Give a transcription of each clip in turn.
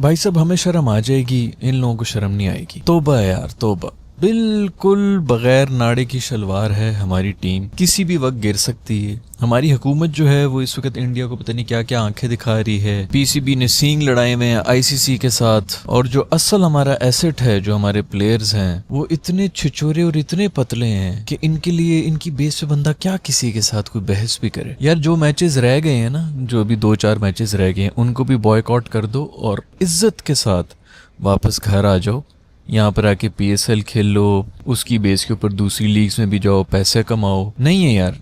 भाई साहब हमें शर्म आ जाएगी, इन लोगों को शर्म नहीं आएगी। तौबा यार तौबा, बिल्कुल बगैर नाड़े की शलवार है हमारी टीम, किसी भी वक्त गिर सकती है। हमारी हुकूमत जो है वो इस वक्त इंडिया को पता नहीं क्या क्या आंखें दिखा रही है। पीसीबी ने सींग लड़ाए हुए हैं आईसीसी के साथ, और जो असल हमारा एसेट है, जो हमारे प्लेयर्स हैं, वो इतने छिछोरे और इतने पतले हैं कि इनके लिए इनकी बेस पे बंदा क्या किसी के साथ कोई बहस भी करे। यार जो मैचेस रह गए हैं ना, जो अभी 2-4 मैचेस रह गए हैं, उनको भी बॉयकॉट कर दो और इज्जत के साथ वापस घर आ जाओ। यहाँ पर आके पीएसएल खेल लो, उसकी बेस के ऊपर दूसरी लीग्स में भी जाओ, पैसे कमाओ। नहीं है यार,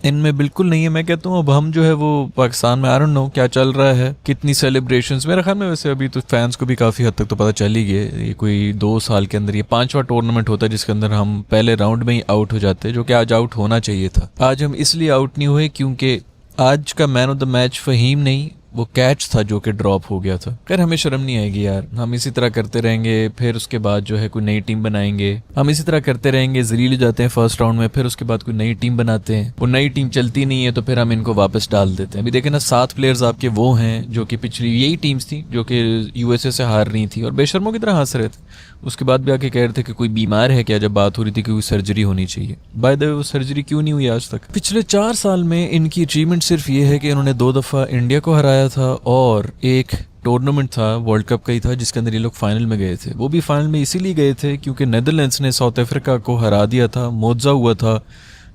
इनमें बिल्कुल नहीं है। मैं कहता हूँ अब हम जो है वो पाकिस्तान में, आई डोंट नो क्या चल रहा है, कितनी सेलिब्रेशंस, मेरे ख्याल में वैसे अभी तो फैंस को भी काफ़ी हद तक तो पता चल ही गया। ये कोई 2 साल के अंदर ये 5वां टूर्नामेंट होता है जिसके अंदर हम पहले राउंड में ही आउट हो जाते हैं, जो कि आज आउट होना चाहिए था। आज हम इसलिए आउट नहीं हुए क्योंकि आज का man of the match Faheem नहीं, वो कैच था जो कि ड्रॉप हो गया था। खैर हमें शर्म नहीं आएगी यार, हम इसी तरह करते रहेंगे। फिर उसके बाद जो है कोई नई टीम बनाएंगे, हम इसी तरह करते रहेंगे, जलील जाते हैं फर्स्ट राउंड में, फिर उसके बाद कोई नई टीम बनाते हैं, वो नई टीम चलती नहीं है तो फिर हम इनको वापस डाल देते हैं। अभी देखे ना 7 प्लेयर्स आपके वो हैं जो कि पिछली यही टीम्स थी जो कि यूएसए से हार रही थी और बेशर्मों की तरह हंस रहे थे। उसके बाद भी आके कह रहे थे कि कोई बीमार है क्या, जब बात हो रही थी कि कोई सर्जरी होनी चाहिए। बाय द वे वो सर्जरी क्यों नहीं हुई आज तक? पिछले 4 साल में इनकी अचीवमेंट सिर्फ ये है कि इन्होंने 2 दफ़ा इंडिया को हराया था और एक टूर्नामेंट था वर्ल्ड कप का ही था जिसके अंदर ये लोग फाइनल में गए थे। वो भी फाइनल में इसीलिए गए थे क्योंकि नेदरलैंड्स ने साउथ अफ्रीका को हरा दिया था, मुआवजा हुआ था,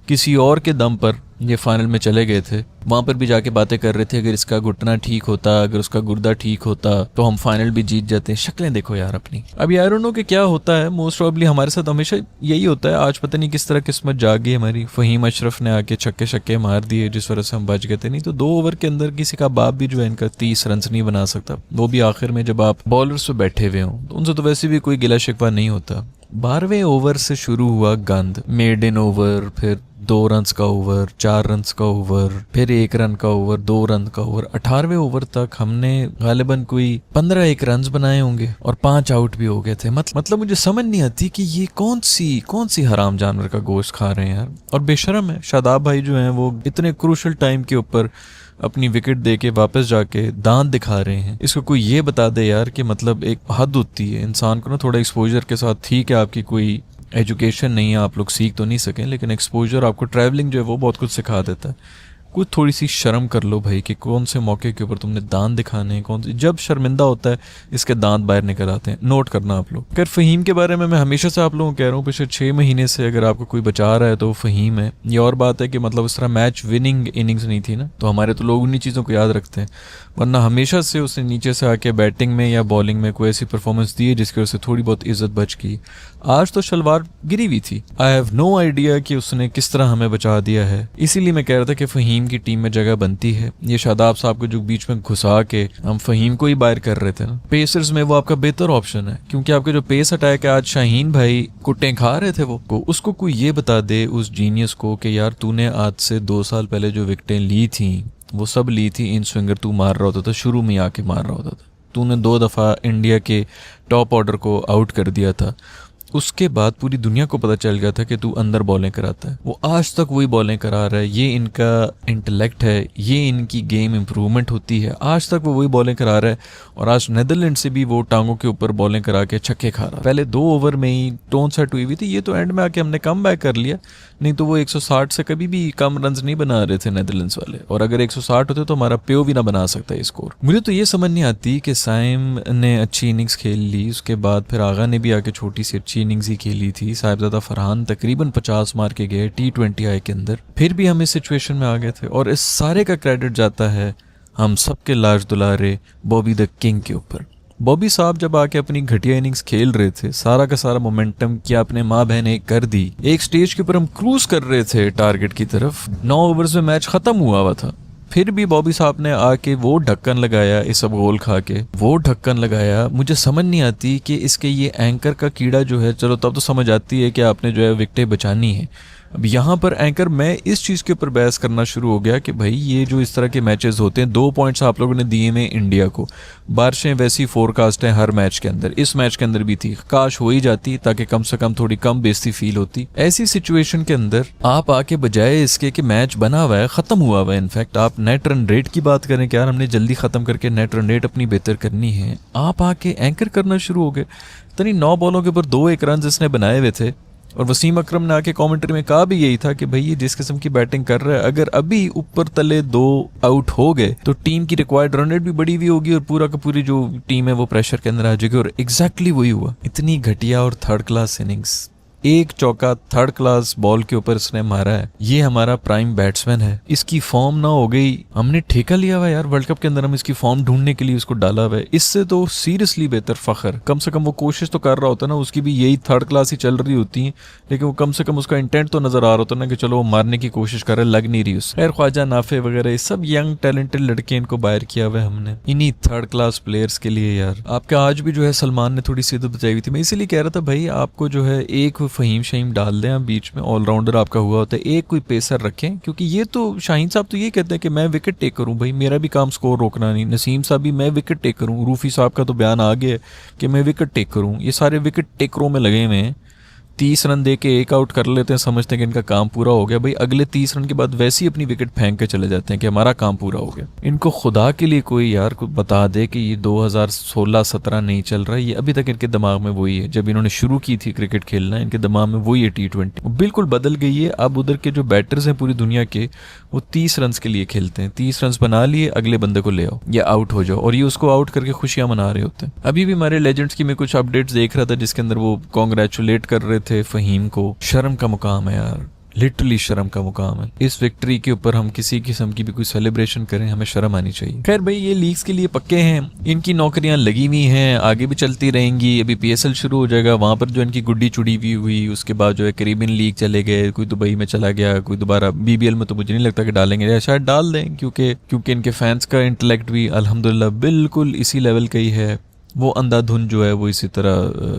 किसी और के दम पर ये फाइनल में चले गए थे। वहाँ पर भी जाके बातें कर रहे थे अगर इसका घुटना ठीक होता, अगर उसका गुर्दा ठीक होता तो हम फाइनल भी जीत जाते। शक्लें देखो यार अपनी। अब आई डोंट नो कि क्या होता है, मोस्ट प्रॉब्ली हमारे साथ हमेशा यही होता है। आज पता नहीं किस तरह किस्मत जाग गई हमारी, फहीम अशरफ ने आके छक्के मार दिए जिस वजह से हम बच गए थे। नहीं तो 2 ओवर के अंदर किसी का बाप भी जो है इनका 30 रन नहीं बना सकता, वो भी आखिर में जब आप बॉलर्स पे बैठे हुए हों। तो उनसे तो वैसे भी कोई गिला शिकवा नहीं होता। 12वें ओवर से शुरू हुआ गंद, मेडन ओवर, फिर 2 रन का ओवर, 4 रन का ओवर, फिर 1 रन का ओवर, 2 रन का ओवर। 18वें ओवर तक हमने गालिबन कोई 15 रन बनाए होंगे और 5 आउट भी हो गए थे। मतलब मुझे समझ नहीं आती कि ये कौन सी हराम जानवर का गोश्त खा रहे हैं यार। और बेशरम है शादाब भाई जो हैं वो इतने क्रूशल टाइम के ऊपर अपनी विकेट दे के वापस जाके दांत दिखा रहे हैं। इसको कोई ये बता दे यार कि मतलब एक हद होती है इंसान को ना, थोड़ा एक्सपोजर के साथ। ठीक है आपकी कोई एजुकेशन नहीं है, आप लोग सीख तो नहीं सकें, लेकिन एक्सपोजर आपको, ट्रैवलिंग जो है वो बहुत कुछ सिखा देता है। कुछ थोड़ी सी शर्म कर लो भाई कि कौन से मौके के ऊपर तुमने दांत दिखाने हैं, कौन से, जब शर्मिंदा होता है इसके दांत बाहर निकल आते हैं। नोट करना आप लोग। खैर फहीम के बारे में मैं हमेशा से आप लोगों को कह रहा हूँ, पिछले 6 महीने से अगर आपको कोई बचा रहा है तो वो फहीम है। ये और बात है कि मतलब उस तरह मैच विनिंग इनिंग्स नहीं थी ना, तो हमारे तो लोग उन्हीं चीज़ों को याद रखते हैं, वरना हमेशा से उसने नीचे से आके बैटिंग में या बॉलिंग में कोई ऐसी परफॉर्मेंस दी है जिसकी वजह से थोड़ी बहुत इज्जत बच गई। आज तो शलवार गिरी हुई थी। आई हैव नो आइडिया कि उसने किस तरह हमें बचा दिया है। इसीलिए मैं कह रहा था कि फहीम की टीम में जगह बनती है। ये शादाब साहब को जो बीच में घुसा के हम फहीम को ही बाहर कर रहे थे ना, पेसर्स में वो आपका बेहतर ऑप्शन है, क्योंकि आपके जो पेस अटैक है, आज शाहीन भाई कुट्टे खा रहे थे वो को, उसको कोई ये बता दे उस जीनियस को कि यार तूने आज से 2 साल पहले जो विकेटें ली थी वो सब ली थी इन स्विंगर तू मार रहा होता था, शुरू में आके मार रहा होता था। तूने 2 दफ़ा इंडिया के टॉप ऑर्डर को आउट कर दिया था। उसके बाद पूरी दुनिया को पता चल गया था कि तू अंदर बॉलें कराता है। वो आज तक वही बॉलें करा रहा है। ये इनका इंटेलेक्ट है, ये इनकी गेम इंप्रूवमेंट होती है। आज तक वो वही बॉलें करा रहा है और आज नेदरलैंड से भी वो टांगों के ऊपर बॉलें करा के छक्के खा रहा है। पहले 2 ओवर में ही टोन सेट हुई हुई थी। ये तो एंड में आके हमने कम बैक कर लिया, नहीं तो वो 160 से कभी भी कम रन नहीं बना रहे थे नेदरलैंड्स वाले। और अगर 160 होते तो हमारा प्यो भी ना बना सकता है स्कोर। मुझे तो ये समझ नहीं आती कि साइम ने अच्छी इनिंग्स खेल ली, उसके बाद फिर आगा ने भी आके छोटी सी अच्छी इनिंग्स ही खेली थी। साहिबजादा फरहान तकरीबन 50 मार के गए T20 आई के अंदर, फिर भी हम इस सिचुएशन में आ गए थे। और इस सारे का क्रेडिट जाता है हम सबके लाज दुलारे बॉबी द किंग के ऊपर। बॉबी साहब जब आके अपनी घटिया इनिंग्स खेल रहे थे, सारा का सारा मोमेंटम क्या अपने माँ बहन एक कर दी। एक स्टेज के ऊपर हम क्रूज कर रहे थे टारगेट की तरफ, 9 ओवर्स में मैच खत्म हुआ था, फिर भी बॉबी साहब ने आके वो ढक्कन लगाया, इस सब गोल खा के वो ढक्कन लगाया। मुझे समझ नहीं आती कि इसके ये एंकर का कीड़ा जो है, चलो तब तो समझ आती है कि आपने जो है विकेटें बचानी है, अब यहाँ पर एंकर मैं इस चीज़ के ऊपर बहस करना शुरू हो गया कि भाई ये जो इस तरह के मैचेस होते हैं, 2 पॉइंट्स आप लोगों ने दिए में इंडिया को, बारिशें वैसी फोरकास्ट हैं हर मैच के अंदर, इस मैच के अंदर भी थी, काश हो ही जाती ताकि कम से कम थोड़ी कम बेइज्जती फील होती। ऐसी सिचुएशन के अंदर आप आके बजाय इसके कि मैच बना हुआ है, खत्म हुआ हुआ है, इनफैक्ट आप नेट रन रेट की बात करें कि यार हमने जल्दी खत्म करके नेट रन रेट अपनी बेहतर करनी है, आप आके एंकर करना शुरू हो गए। तनी 9 बॉलों के ऊपर 2-1 रन इसने बनाए हुए थे और वसीम अकरम ने आके कमेंट्री में कहा भी यही था कि भाई ये जिस किस्म की बैटिंग कर रहा है, अगर अभी ऊपर तले 2 आउट हो गए तो टीम की रिक्वायर्ड रन रेट भी बड़ी हुई होगी और पूरा का पूरी जो टीम है वो प्रेशर के अंदर आ जाएगी। और एग्जैक्टली वही हुआ। इतनी घटिया और थर्ड क्लास इनिंग्स, एक चौका थर्ड क्लास बॉल के ऊपर इसने मारा है। ये हमारा प्राइम बैट्समैन है, इसकी फॉर्म ना हो गई, हमने ठेका लिया हुआ यार वर्ल्ड कप के अंदर, हम इसकी फॉर्म ढूंढने के लिए उसको डाला हुआ है। इससे तो सीरियसली बेहतर फखर, कम से कम वो कोशिश तो कर रहा होता ना, उसकी भी यही थर्ड क्लास ही चल रही होती है, लेकिन वो कम से कम उसका इंटेंट तो नजर आ रहा होता ना कि चलो वो मारने की कोशिश कर रहा है, लग नहीं रही उस। खैर ख्वाजा नाफे वगैरह ये सब यंग टैलेंटेड लड़के इनको बाहर किया हुआ है हमने इन्हीं थर्ड क्लास प्लेयर्स के लिए। यार आपका आज भी जो है सलमान ने थोड़ी सी बचाई हुई थी, मैं इसीलिए कह रहा था भाई आपको जो है एक फहीम शहीम डाल दें आप बीच में, ऑलराउंडर आपका हुआ होता है, एक कोई पेसर रखें, क्योंकि ये तो शाहीन साहब तो ये कहते हैं कि मैं विकेट टेकर हूं, भाई मेरा भी काम स्कोर रोकना नहीं, नसीम साहब भी मैं विकेट टेकर हूं, रूफी साहब का तो बयान आ गया कि मैं विकेट टेकर हूं, ये सारे विकेट टेकरों में लगे हुए हैं। 30 रन दे के 1 आउट कर लेते हैं, समझते हैं कि इनका काम पूरा हो गया, भाई अगले 30 रन के बाद वैसे ही अपनी विकेट फेंक के चले जाते हैं कि हमारा काम पूरा हो गया। इनको खुदा के लिए कोई यार को बता दे कि ये 2016-17 नहीं चल रहा है, ये अभी तक इनके दिमाग में वही है, जब इन्होंने शुरू की थी क्रिकेट खेलना इनके दिमाग में वही है, T20 बिल्कुल बदल गई है। अब उधर के जो बैटर्स हैं पूरी दुनिया के, वो 30 रन के लिए खेलते हैं, 30 रन बना लिए, अगले बंदे को ले आओ या आउट हो जाओ, और ये उसको आउट करके खुशियां मना रहे होते हैं। अभी भी हमारे लेजेंड्स की मैं कुछ अपडेट्स देख रहा था जिसके अंदर वो कॉन्ग्रेचुलेट कर रहे थे फहीम को। शर्म का मुकाम है यार, लिटरली शर्म का मुकाम है। इस विक्ट्री के ऊपर हम किसी किस्म की भी कोई सेलिब्रेशन करें, हमें शर्म आनी चाहिए। खैर भाई ये लीग्स के लिए पक्के हैं, इनकी नौकरियां लगी हुई हैं, आगे भी चलती रहेंगी। अभी PSL शुरू हो जाएगा, वहां पर जो इनकी गुड्डी चुड़ी हुई, उसके बाद जो है कैरिबियन लीग चले गए, कोई दुबई में चला गया, कोई दोबारा BBL में तो मुझे नहीं लगता कि डालेंगे, या शायद डाल दें, क्योंकि इनके फैंस का इंटेलेक्ट भी अल्हम्दुलिल्लाह बिल्कुल इसी लेवल का ही है। वो अंधाधुन जो है वो इसी तरह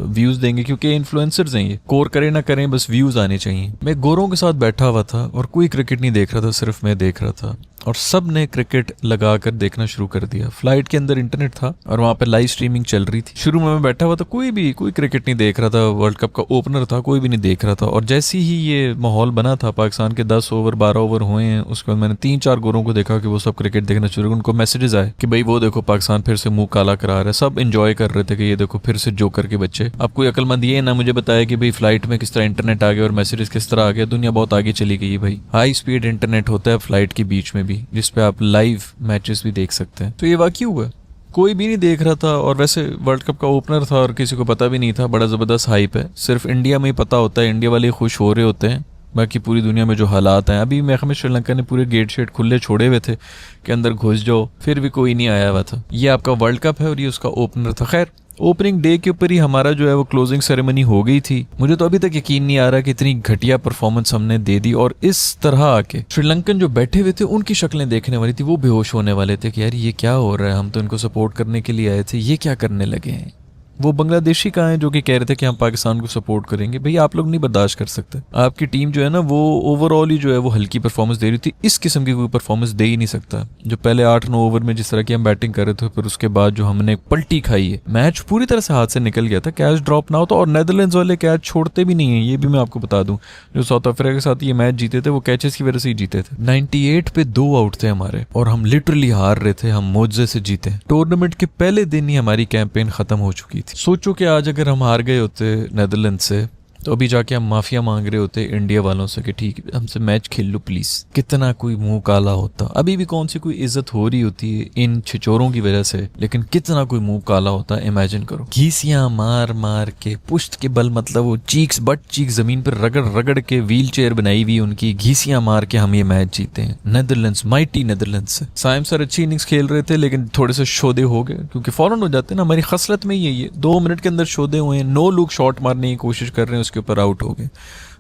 व्यूज देंगे, क्योंकि इन्फ्लुएंसर्स हैं, ये कोर करें ना करें बस व्यूज आने चाहिए। मैं गोरों के साथ बैठा हुआ था और कोई क्रिकेट नहीं देख रहा था, सिर्फ मैं देख रहा था, और सब ने क्रिकेट लगाकर देखना शुरू कर दिया। फ्लाइट के अंदर इंटरनेट था और वहां पे लाइव स्ट्रीमिंग चल रही थी। शुरू में मैं बैठा हुआ था, कोई क्रिकेट नहीं देख रहा था, वर्ल्ड कप का ओपनर था, कोई भी नहीं देख रहा था। और जैसे ही ये माहौल बना था, पाकिस्तान के 10 ओवर 12 ओवर हुए हैं, उसके बाद मैंने 3-4 गोरों को देखा कि वो सब क्रिकेट देखना शुरू, उनको मैसेजेस आए कि भाई वो देखो पाकिस्तान फिर से मुंह काला करा रहा है। सब एंजॉय कर रहे थे कि ये देखो फिर से जोकर के बच्चे। अब कोई अक्लमंद ये ना मुझे बताया कि भाई फ्लाइट में किस तरह इंटरनेट आ गया और मैसेजेस किस तरह आ गया। दुनिया बहुत आगे चली गई है भाई, हाई स्पीड इंटरनेट होता है फ्लाइट के बीच में भी, जिसपे आप लाइव मैचेस भी देख सकते हैं। तो ये वाकई हुआ, कोई भी नहीं देख रहा था, और वैसे वर्ल्ड कप का ओपनर था और किसी को पता भी नहीं था। बड़ा ज़बरदस्त हाइप है, सिर्फ इंडिया में ही पता होता है, इंडिया वाले खुश हो रहे होते हैं, बाकी पूरी दुनिया में जो हालात हैं। अभी मैं श्रीलंका ने पूरे गेट शेट खुले छोड़े हुए थे कि अंदर घुस जाओ, फिर भी कोई नहीं आया हुआ था। ये आपका वर्ल्ड कप है और ये उसका ओपनर था। खैर ओपनिंग डे के ऊपर ही हमारा जो है वो क्लोजिंग सेरेमनी हो गई थी। मुझे तो अभी तक यकीन नहीं आ रहा कि इतनी घटिया परफॉर्मेंस हमने दे दी, और इस तरह आके श्रीलंकन जो बैठे हुए थे उनकी शक्लें देखने वाली थी, वो बेहोश होने वाले थे कि यार ये क्या हो रहा है, हम तो इनको सपोर्ट करने के लिए आए थे, ये क्या करने लगे हैं। वो बांग्लादेशी कहाँ हैं जो कि कह रहे थे कि हम पाकिस्तान को सपोर्ट करेंगे। भाई आप लोग नहीं बर्दाश्त कर सकते, आपकी टीम जो है ना वो ओवरऑल ही जो है वो हल्की परफॉर्मेंस दे रही थी। इस किस्म की कोई परफॉर्मेंस दे ही नहीं सकता। जो पहले 8-9 ओवर में जिस तरह की हम बैटिंग कर रहे थे, फिर उसके बाद जो हमने पलटी खाई है, मैच पूरी तरह से हाथ से निकल गया था। कैच ड्रॉप ना हो तो, और नेदरलैंड्स वाले कैच छोड़ते भी नहीं है, ये भी मैं आपको बता दूं। जो साउथ अफ्रीका के साथ ये मैच जीते थे वो कैचेस की वजह से ही जीते थे। 98 पे 2 आउट थे हमारे और हम लिटरली हार रहे थे, हम मोजे से जीते। टूर्नामेंट के पहले दिन ही हमारी कैंपेन खत्म हो चुकी थी। सोचो कि आज अगर हम हार गए होते नेदरलैंड से, तो अभी जाके हम माफिया मांग रहे होते इंडिया वालों से कि ठीक है हमसे मैच खेल लो प्लीज। कितना कोई मुंह काला होता, अभी भी कौन सी कोई इज्जत हो रही होती है इन छिचोरों की वजह से, लेकिन कितना कोई मुंह काला होता। इमेजिन करो, घीसियां मार मार के, पुश्त के बल, मतलब वो चीक्स बट चीक जमीन पर रगड़ रगड़ के, व्हील चेयर बनाई हुई उनकी, घीसियां मार के हम ये मैच जीते हैं नेदरलैंड्स, माइटी नेदरलैंड्स से। साइम सर अच्छी इनिंग्स खेल रहे थे लेकिन थोड़े से शोधे हो गए, क्योंकि फौरन हो जाते हैं ना, हमारी खसलत में यही है। 2 मिनट के अंदर शोधे हुए हैं, 9 लोग शॉट मारने की कोशिश कर रहे हैं, उसके ऊपर आउट हो गए।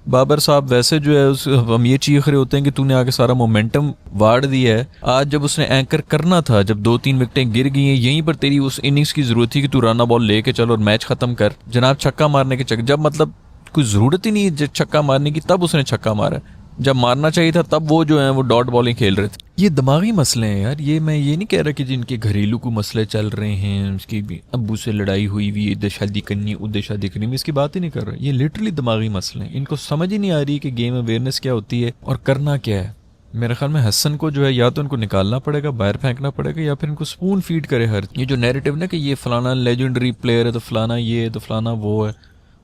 बाबर साहब वैसे जो है हम ये चीख रहे होते हैं कि तूने आगे सारा मोमेंटम वाड़ दिया है। आज जब उसने एंकर करना था, जब 2-3 विकेटें गिर गई हैं, यहीं पर तेरी उस इनिंग्स की जरूरत थी कि तू रन बॉल लेके चल और मैच खत्म कर। जनाब छक्का मारने के चक्कर, जब मतलब कोई ज़रूरत ही नहीं है छक्का मारने की, तब उसने छक्का मारा। जब मारना चाहिए था तब वो जो है वो डॉट बॉलिंग खेल रहे थे। ये दिमागी मसले हैं यार। ये मैं ये नहीं कह रहा कि जिनके घरेलू को मसले चल रहे हैं, उसकी भी अब्बू से लड़ाई हुई हुई, इधर शादी करनी उधर शादी करनी, मैं इसकी बात ही नहीं कर रहा। ये लिटरली दिमागी मसले हैं। इनको समझ ही नहीं आ रही कि गेम अवेयरनेस क्या होती है और करना क्या है। मेरे ख्याल में हसन को जो है या तो इनको निकालना पड़ेगा, बाहर फेंकना पड़ेगा, या फिर इनको स्पून फीड करे हर ये जो नैरेटिव ना कि ये फलाना लेजेंडरी प्लेयर है तो फलाना ये है तो फलाना वो है,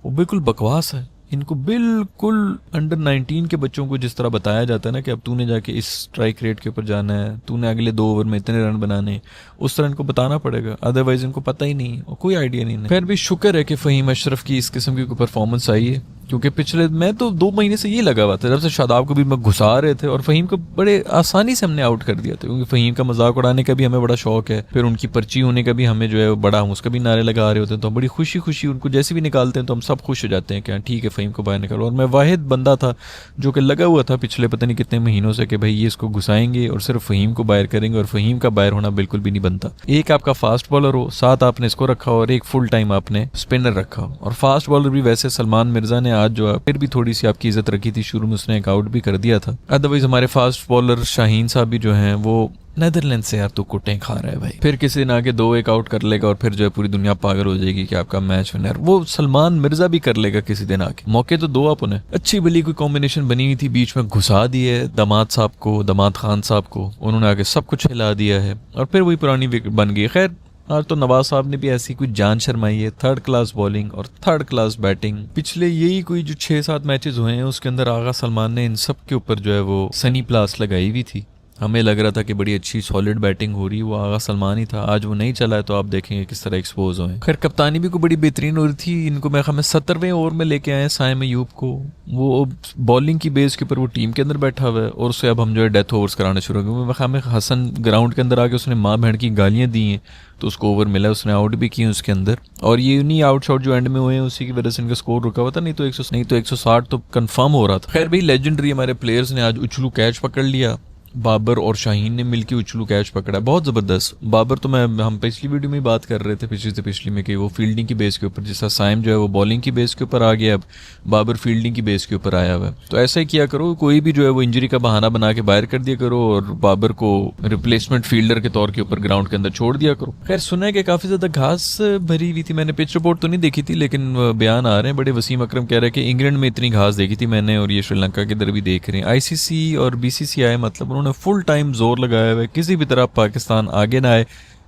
वो बिल्कुल बकवास है। इनको बिल्कुल अंडर 19 के बच्चों को जिस तरह बताया जाता है ना कि अब तूने जाके इस स्ट्राइक रेट के ऊपर जाना है, तूने अगले 2 ओवर में इतने रन बनाने, उस तरह इनको बताना पड़ेगा। अदरवाइज इनको पता ही नहीं और कोई आइडिया नहीं है। खैर भी शुक्र है कि फ़हीम अशरफ की इस किस्म की कोई परफॉर्मेंस आई है, क्योंकि पिछले मैं तो 2 महीने से ये लगा हुआ था जब से शादाब को भी मैं घुसा रहे थे और फ़हीम को बड़े आसानी से हमने आउट कर दिया था, क्योंकि फ़हीम का मजाक उड़ाने का भी हमें बड़ा शौक है, फिर उनकी पर्ची होने का भी हमें जो है बड़ा, हम उसका भी नारे लगा रहे होते हैं, तो हम बड़ी खुशी खुशी उनको जैसे भी निकालते हैं तो हम सब खुश हो जाते हैं कि ठीक है फ़हीम को बाहर निकालो। और मैं वाहिद बंदा था जो कि लगा हुआ था पिछले पता नहीं कितने महीनों से कि भाई ये इसको घुसाएंगे और सिर्फ फ़हीम को बाहर करेंगे, और फ़हीम का बाहर होना बिल्कुल भी नहीं बनता। एक आपका फास्ट बॉलर हो, साथ आपने इसको रखा हो, और एक फुल टाइम आपने स्पिनर रखा हो। और फास्ट बॉलर भी वैसे सलमान मिर्जा ने आज जो है फिर भी थोड़ी सी आपकी इज्जत रखी थी, शुरू में उसने एक आउट भी कर दिया था। अदरवाइज हमारे फास्ट बॉलर शाहीन साहब भी जो हैं वो नेदरलैंड से यार तो कुटें खा रहा है भाई। फिर किसी दिन आके 2-1 आउट कर लेगा और फिर जो है पूरी दुनिया पागल हो जाएगी कि आपका मैच विनर। वो सलमान मिर्जा भी कर लेगा किसी दिन आके। मौके तो 2 आप उन्हें अच्छी भली कोई कॉम्बिनेशन बनी हुई थी, बीच में घुसा दी है दामाद साहब को, दामाद खान साहब को, उन्होंने आके सब कुछ हिला दिया है और फिर वही पुरानी विकेट बन गई। खैर आज तो नवाज साहब ने भी ऐसी कुछ जान शर्माई है, 3rd क्लास बॉलिंग और 3rd क्लास बैटिंग। पिछले यही कोई जो 6-7 मैचेस हुए हैं उसके अंदर आगा सलमान ने इन सब के ऊपर जो है वो सनी प्लास लगाई हुई थी। हमें लग रहा था कि बड़ी अच्छी सॉलिड बैटिंग हो रही है, वो आगा सलमान ही था। आज वो नहीं चला है तो आप देखेंगे किस तरह एक्सपोज हुए। खैर कप्तानी भी को बड़ी बेहतरीन हो रही थी। इनको मैं हमें 70वें ओवर में लेके आए साइम अयूब को, वो बॉलिंग की बेस के ऊपर वो टीम के अंदर बैठा हुआ है और उससे अब हम जो है डेथ ओवर्स कराने शुरू हो गए। हमें हसन ग्राउंड के अंदर आके उसने माँ बहन की गालियाँ दी हैं तो उसको ओवर मिला, उसने आउट भी किए उसके अंदर। और ये नहीं आउट शॉट जो एंड में हुए हैं उसी की वजह से इनका स्कोर रुका हुआ था, नहीं तो 160 तो कंफर्म हो रहा था। खैर भाई लेजेंडरी हमारे प्लेयर्स ने आज उछलू कैच पकड़ लिया। बाबर और शाहीन ने मिलकर उछलू कैच पकड़ा, बहुत ज़बरदस्त। बाबर तो हम पिछली वीडियो में बात कर रहे थे, पिछली से पिछली में, कि वो फील्डिंग की बेस के ऊपर, जैसा साइम जो है वो बॉलिंग की बेस के ऊपर आ गया, अब बाबर फील्डिंग की बेस के ऊपर आया हुआ है। तो ऐसा ही किया करो, कोई भी जो है वो इंजरी का बहाना बना के बाहर कर दिया करो और बाबर को रिप्लेसमेंट फील्डर के तौर के ऊपर ग्राउंड के अंदर छोड़ दिया करो। खैर सुना है कि काफ़ी ज़्यादा घास भरी हुई थी, मैंने पिच रिपोर्ट तो नहीं देखी थी लेकिन बयान आ रहे हैं बड़े। वसीम अकरम कह रहे हैं कि इंग्लैंड में इतनी घास देखी थी मैंने और ये श्रीलंका के इधर भी देख रहे हैं। ICC और BCCI मतलब उन्होंने फुल टाइम जोर लगाया हुआ है किसी भी तरह पाकिस्तान आगे ना आए,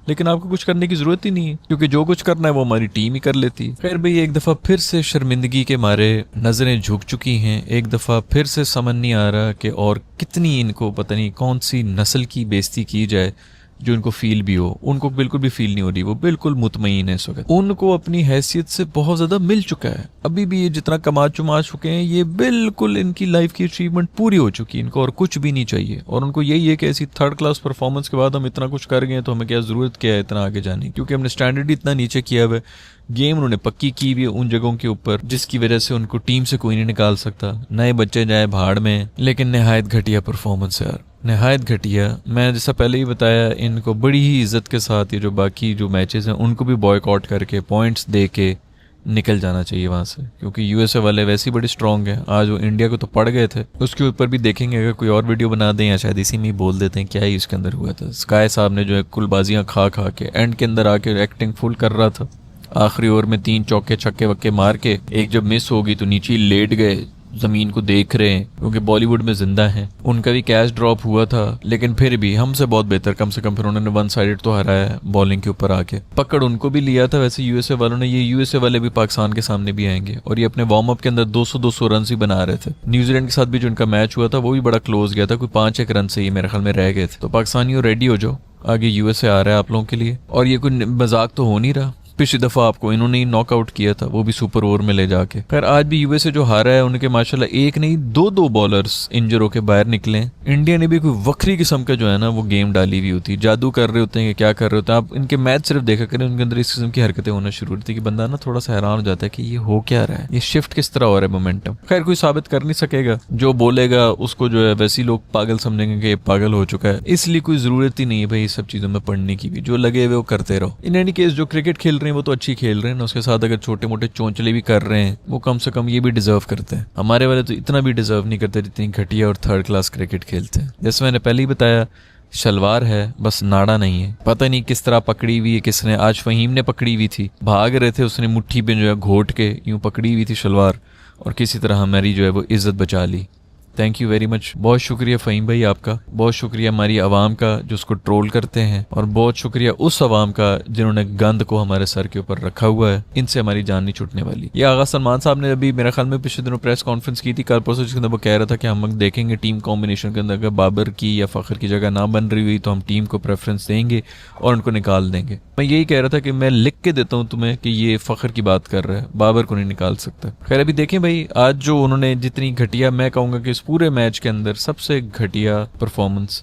लेकिन आपको कुछ करने की जरूरत ही नहीं है क्योंकि जो कुछ करना है वो हमारी टीम ही कर लेती है। खैर भाई एक दफ़ा फिर से शर्मिंदगी के मारे नज़रें झुक चुकी हैं, एक दफ़ा फिर से समझ नहीं आ रहा कि और कितनी इनको पता नहीं कौन सी नस्ल की बेइज्जती की जाए जो इनको फील भी हो। उनको बिल्कुल भी फील नहीं हो रही, वो बिल्कुल मुतमईन है इस वक्त। उनको अपनी हैसियत से बहुत ज़्यादा मिल चुका है। अभी भी ये जितना कमा चुमा चुके हैं ये बिल्कुल इनकी लाइफ की अचीवमेंट पूरी हो चुकी है, इनको और कुछ भी नहीं चाहिए। और उनको यही है कि ऐसी 3rd क्लास परफॉर्मेंस के बाद हम इतना कुछ कर गए तो हमें क्या ज़रूरत क्या है इतना आगे जाने, क्योंकि हमने स्टैंडर्ड इतना नीचे किया हुआ है। गेम उन्होंने पक्की की हुई है उन जगहों के ऊपर जिसकी वजह से उनको टीम से कोई नहीं निकाल सकता। नए बच्चे जाए भाड़ में, लेकिन नहायत घटिया परफॉर्मेंस है यार, नहायत घटिया। मैं जैसा पहले ही बताया, इनको बड़ी ही इज्जत के साथ ये जो बाकी जो मैचेस हैं उनको भी बॉयकॉट करके पॉइंट्स दे के निकल जाना चाहिए वहाँ से, क्योंकि USA वाले वैसे ही बड़े स्ट्रॉन्ग हैं। आज वो इंडिया को तो पड़ गए थे, उसके ऊपर भी देखेंगे अगर कोई और वीडियो बना दें या शायद इसी में ही बोल देते हैं क्या ही इसके अंदर हुआ था। स्काई साहब ने जो है कुलबाजियाँ खा खा के एंड के अंदर आके एक्टिंग फुल कर रहा था, आखिरी ओवर में 3 चौके छक्के वक्के मार के एक जब मिस होगी तो नीचे ही लेट गए, जमीन को देख रहे हैं क्योंकि बॉलीवुड में जिंदा हैं। उनका भी कैच ड्रॉप हुआ था लेकिन फिर भी हमसे बहुत बेहतर, कम से कम फिर उन्होंने 1 साइडेड तो हराया बॉलिंग के ऊपर आके। पकड़ उनको भी लिया था वैसे USA वालों ने, ये USA वाले भी पाकिस्तान के सामने भी आएंगे और ये अपने वार्म अप के अंदर 200 रन ही बना रहे थे। न्यूजीलैंड के साथ भी जो इनका मैच हुआ था वो भी बड़ा क्लोज गया था, कोई 5-1 रन से ही मेरे ख्याल में रह गए थे। तो पाकिस्तानियों रेडी हो जाओ, आगे USA आ रहा है आप लोगों के लिए। और ये कोई मजाक तो हो नहीं रहा, पिछली दफ़ा आपको इन्होंने ही नॉकआउट किया था, वो भी सुपर ओवर में ले जाके। खैर आज भी USA जो हारा है उनके माशाल्लाह एक नहीं 2 बॉलर्स इंजर होके बाहर निकले। इंडिया ने भी कोई वक्री किस्म का जो है ना वो गेम डाली हुई होती है, जादू कर रहे होते हैं कि क्या कर रहे होते हैं। आप इनके मैच सिर्फ देखा करें, उनके अंदर इस किस्म की हरकतें होना शुरू होती है कि बंदा ना थोड़ा सा हैरान हो जाता है कि ये हो क्या रहा है, ये शिफ्ट किस तरह हो रहा है मोमेंटम। खैर कोई साबित कर नहीं सकेगा, जो बोलेगा उसको जो है वैसे ही लोग पागल समझेंगे कि ये पागल हो चुका है। इसलिए कोई जरूरत ही नहीं है भाई इस सब चीज़ों में पढ़ने की भी, जो लगे हुए वो करते रहो। इन एनी केस जो क्रिकेट खेल रहे हैं वो तो अच्छी खेल रहे हैं ना, उसके साथ अगर छोटे मोटे चोंचले भी कर रहे हैं वो कम से कम ये भी डिजर्व करते हैं। हमारे वाले तो इतना भी डिजर्व नहीं करते जितनी घटिया और थर्ड क्लास क्रिकेट खेलते हैं। जैसे मैंने पहले ही बताया, शलवार है बस नाड़ा नहीं है। पता नहीं किस तरह पकड़ी हुई है किसने, आज फहीम ने पकड़ी हुई थी, भाग रहे थे, उसने मुट्ठी पे जो है घोट के यूं पकड़ी हुई थी शलवार और किसी तरह हमारी जो है वो इज्जत बचा ली। थैंक यू वेरी मच, बहुत शुक्रिया फ़हीम भाई आपका, बहुत शुक्रिया हमारी आवाम का जो उसको ट्रोल करते हैं, और बहुत शुक्रिया उस आवाम का जिन्होंने गंद को हमारे सर के ऊपर रखा हुआ है। इनसे हमारी जान नहीं छूटने वाली। ये आगा सलमान साहब ने अभी मेरे ख्याल में पिछले दिनों प्रेस कॉन्फ्रेंस की थी कल परसों, जिसके अंदर वो कह रहा था कि हम देखेंगे टीम कॉम्बिनेशन के अंदर अगर बाबर की या फ़खर की जगह ना बन रही हुई तो हम टीम को प्रेफरेंस देंगे और उनको निकाल देंगे। मैं यही कह रहा था कि मैं लिख के देता हूँ तुम्हें कि ये फ़खर की बात कर रहा है, बाबर को नहीं निकाल सकता। खैर अभी देखें भाई, आज जो उन्होंने जितनी घटिया, मैं कहूँगा कि इस पूरे मैच के अंदर सबसे घटिया परफॉर्मेंस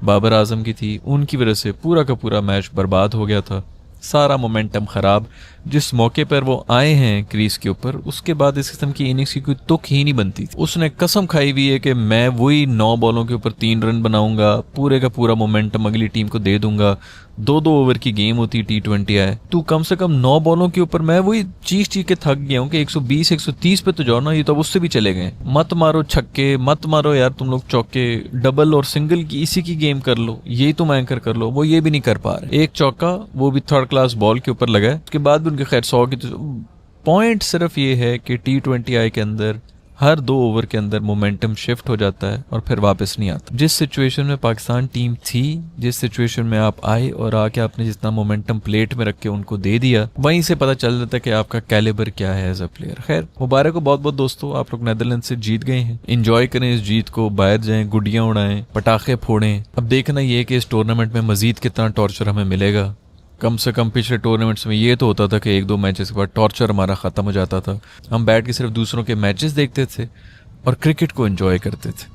बाबर आजम की थी। उनकी वजह से पूरा का पूरा मैच बर्बाद हो गया था, सारा मोमेंटम ख़राब। जिस मौके पर वो आए हैं क्रीज के ऊपर, उसके बाद इस किस्म की इनिंग्स की कोई तुक ही नहीं बनती थी। उसने कसम खाई हुई है कि मैं वही 9 बॉलों के ऊपर 3 रन बनाऊंगा, पूरे का पूरा मोमेंटम अगली टीम को दे दूंगा। 2-2 ओवर की गेम होती T20 है, तू कम से कम 9 बॉलों के ऊपर, मैं वही चीख के थक गया हूँ कि 120-130 पे तो जाओ ना, ये तो उससे भी चले गए। मत मारो छक्के, मत मारो यार तुम लोग चौके, डबल और सिंगल की इसी की गेम कर लो, यही तुम एंकर कर लो। वो ये भी नहीं कर पा रहे। एक चौका वो भी थर्ड क्लास बॉल के ऊपर लगा है, उसके बाद भी उनके खैर 100 की। तो पॉइंट सिर्फ ये है कि T20I के अंदर हर 2 ओवर के अंदर मोमेंटम शिफ्ट हो जाता है और फिर वापस नहीं आता। जिस सिचुएशन में पाकिस्तान टीम थी, जिस सिचुएशन में आप आए और आके आपने जितना मोमेंटम प्लेट में रख के उनको दे दिया, वहीं से पता चल जाता है कि आपका कैलिबर क्या है एज अ प्लेयर। खैर मुबारक हो बहुत बहुत दोस्तों, आप लोग नेदरलैंड से जीत गए हैं। इंजॉय करें इस जीत को, बाहर जाएं, गुडियां उड़ाएं, पटाखे फोड़ें। अब देखना ये कि इस टूर्नामेंट में मजीद कितना टॉर्चर हमें मिलेगा। कम से कम पिछले टूर्नामेंट्स में ये तो होता था कि 1-2 मैचेस के बाद टॉर्चर हमारा ख़त्म हो जाता था, हम बैठ के सिर्फ दूसरों के मैचेस देखते थे और क्रिकेट को एंजॉय करते थे।